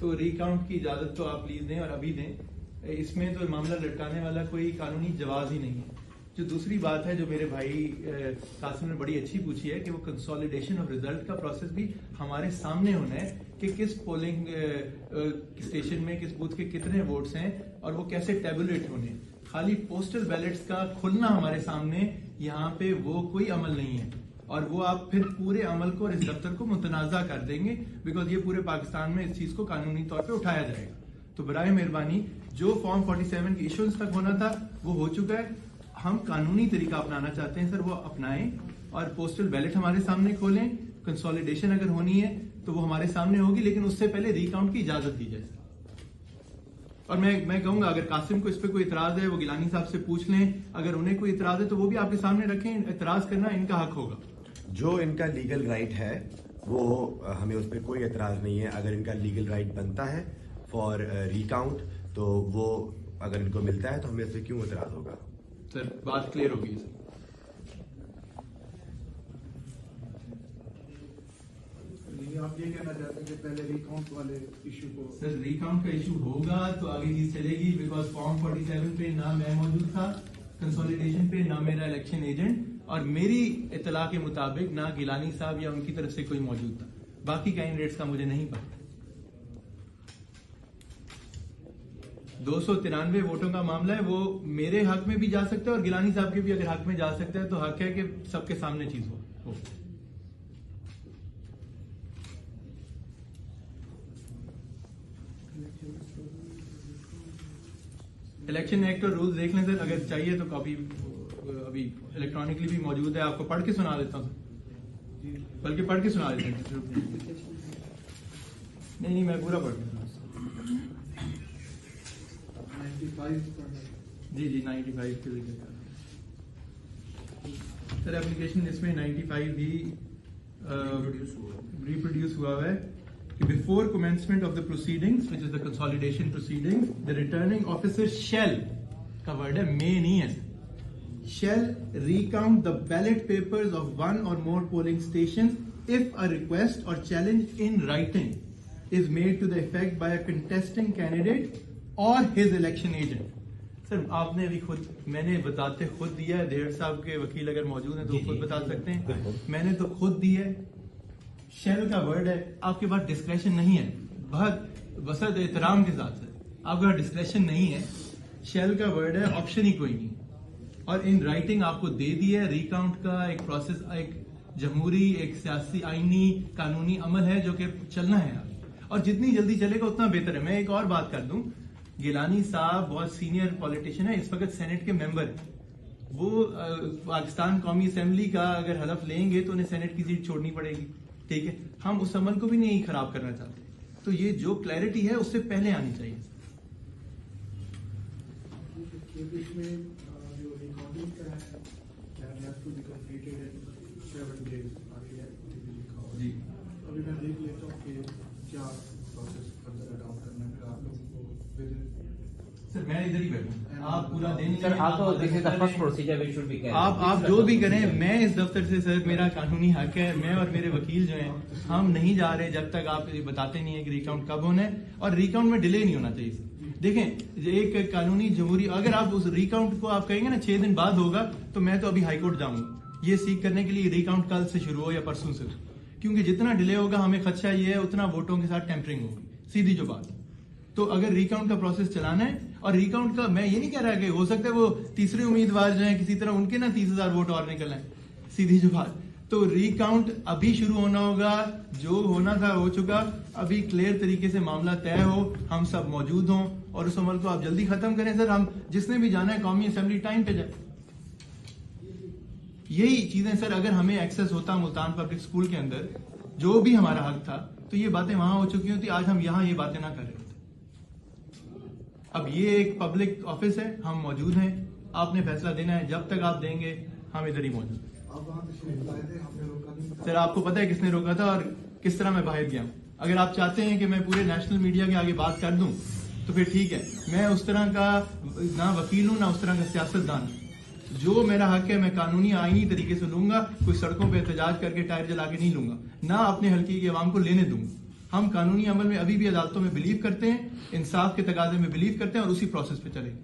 तो रिकाउंट की इजाजत तो आप प्लीज दें और अभी दें। इसमें तो मामला लटकाने वाला कोई कानूनी जवाब ही नहीं है। जो दूसरी बात है जो मेरे भाई कासिम ने बड़ी अच्छी पूछी है कि वो कंसोलिडेशन ऑफ रिजल्ट का प्रोसेस भी हमारे सामने होना है कि किस पोलिंग स्टेशन में किस बूथ के कितने वोट्स हैं और वो कैसे टेबुलेट होने। खाली पोस्टल बैलेट्स का खुलना हमारे सामने यहाँ पे वो कोई अमल नहीं है और वो आप फिर पूरे अमल को और इस दफ्तर को मुतनाज़ा कर देंगे बिकॉज ये पूरे पाकिस्तान में इस चीज को कानूनी तौर पे उठाया जाएगा। तो बराए मेहरबानी जो फॉर्म 47 की इशुएंस तक होना था वो हो चुका है। हम कानूनी तरीका अपनाना चाहते हैं सर, वो अपनाएं और पोस्टल बैलेट हमारे सामने खोलें। कंसोलिडेशन अगर होनी है तो वो हमारे सामने होगी, लेकिन उससे पहले रिकाउंट की इजाजत दी जाए। और मैं कहूंगा अगर कासिम को इस पे कोई इतराज है वो गिलानी साहब से पूछ लें, अगर उन्हें कोई इतराज है तो वो भी आपके सामने रखें। इतराज करना इनका हक होगा। जो इनका लीगल राइट है वो हमें उस पर कोई एतराज नहीं है। अगर इनका लीगल राइट बनता है फॉर रिकाउंट तो वो अगर इनको मिलता है तो हमें इससे क्यों एतराज होगा। सर बात क्लियर होगी सर। आप ये कहना चाहते हैं कि पहले रिकाउंट वाले इशू को। सर रिकाउंट का इशू होगा तो आगे चीज चलेगी बिकॉज फॉर्म 47 पे ना मैं मौजूद था, कंसोलिडेशन पे ना मेरा इलेक्शन एजेंट और मेरी इतला के मुताबिक ना गिलानी साहब या उनकी तरफ से कोई मौजूद था। बाकी कैंडिडेट्स का मुझे नहीं पता। 293 वोटों का मामला है, वो मेरे हक में भी जा सकता है और गिलानी साहब के भी अगर हक में जा सकता है तो हक है कि सबके सामने चीज हो। इलेक्शन एक्ट और रूल्स देख लें सर, अगर चाहिए तो कॉपी अभी इलेक्ट्रॉनिकली भी मौजूद है, आपको पढ़ के सुना देता हूँ सर, बल्कि पढ़ के सुना देता हूँ। नहीं मैं पूरा पढ़ देता हूँ। जी 95 के लिए सर एप्लीकेशन इसमें 95 भी रिप्रोड्यूस हुआ है कि before commencement of the proceedings which is the consolidation proceedings the returning officer shall का वर्ड है, मे नहीं है, shall recount the ballot papers of one or more polling stations if a request or challenge in writing is made to the effect by a contesting candidate or his election agent। Sir आपने अभी खुद मैंने बताते खुद दिया है, there साहब के वकील अगर मौजूद हैं तो खुद बता सकते हैं, मैंने तो खुद दिया है। शैल का वर्ड है, आपके पास डिस्क्रेशन नहीं है, बहुत बसत एहतराम के साथ है, आपके पास डिस्क्रेशन नहीं है। शैल का वर्ड है, ऑप्शन ही कोई नहीं और इन राइटिंग आपको दे दिया है। रिकाउंट का एक प्रोसेस, एक जमहूरी एक सियासी आईनी कानूनी अमल है जो कि चलना है और जितनी जल्दी चलेगा उतना बेहतर है। मैं एक और बात कर दूं, गिलानी साहब बहुत सीनियर पॉलिटिशियन है, इस वक्त सेनेट के मेंबर है। वो पाकिस्तान कौमी असेंबली का अगर हलफ लेंगे तो उन्हें सेनेट की सीट छोड़नी पड़ेगी, ठीक है। हम उस अमल को भी नहीं खराब करना चाहते, तो ये जो क्लैरिटी है उससे पहले आनी चाहिए। जी अभी मैं देख लेता हूँ कि क्या प्रोसेस फर्दर अडॉप्ट करना है आप लोगों को। सर मैं इधर ही बैठूं, आप पूरा दिन सर आप तो this is the first procedure which should be carry. आप जो भी करें, मैं इस दफ्तर से सर मेरा कानूनी हक है, मैं और मेरे वकील जो हैं हम नहीं जा रहे जब तक आप बताते नहीं है कि रिकाउंट कब होना है और रिकाउंट में डिले नहीं होना चाहिए। देखें एक कानूनी जमहूरी, अगर आप उस रिकाउंट को आप कहेंगे ना 6 दिन बाद होगा तो मैं तो अभी हाईकोर्ट जाऊंगा ये सीख करने के लिए रिकाउंट कल से शुरू हो या परसों से, क्योंकि जितना डिले होगा हमें खदशा ये है उतना वोटों के साथ टेम्परिंग होगी, सीधी जो बात। तो अगर रिकाउंट का प्रोसेस चलाना है और रिकाउंट का मैं ये नहीं कह रहा कि हो सकता है वो तीसरे उम्मीदवार जो है किसी तरह उनके ना 30,000 वोट और निकल आए, सीधी जो बात। तो रिकाउंट अभी शुरू होना होगा, जो होना था हो चुका, अभी क्लियर तरीके से मामला तय हो, हम सब मौजूद हों और उस अमल को आप जल्दी खत्म करें। सर हम जिसने भी जाना है कौमी असेंबली टाइम पे जाए, यही चीजें सर। अगर हमें एक्सेस होता मुल्तान पब्लिक स्कूल के अंदर जो भी हमारा हक था तो ये बातें वहां हो चुकी होती, आज हम यहाँ ये बातें ना कर रहे होते। अब ये एक पब्लिक ऑफिस है, हम मौजूद हैं, आपने फैसला देना है, जब तक आप देंगे हम इधर ही मौजूद हैं। सर आपको पता है किसने रोका था और किस तरह मैं बाहर गया हूं। अगर आप चाहते हैं कि मैं पूरे नेशनल मीडिया के आगे बात कर दूं तो फिर ठीक है, मैं उस तरह का ना वकील हूं ना उस तरह का सियासतदान। जो मेरा हक है मैं कानूनी आईनी तरीके से लूंगा, कोई सड़कों पे एहतजाज करके टायर जला के नहीं लूंगा, ना अपने हल्के की आवाम को लेने दूंगा। हम कानूनी अमल में अभी भी अदालतों में बिलीव करते हैं, इंसाफ के तकाजे में बिलीव करते हैं और उसी प्रोसेस पे चलेंगे।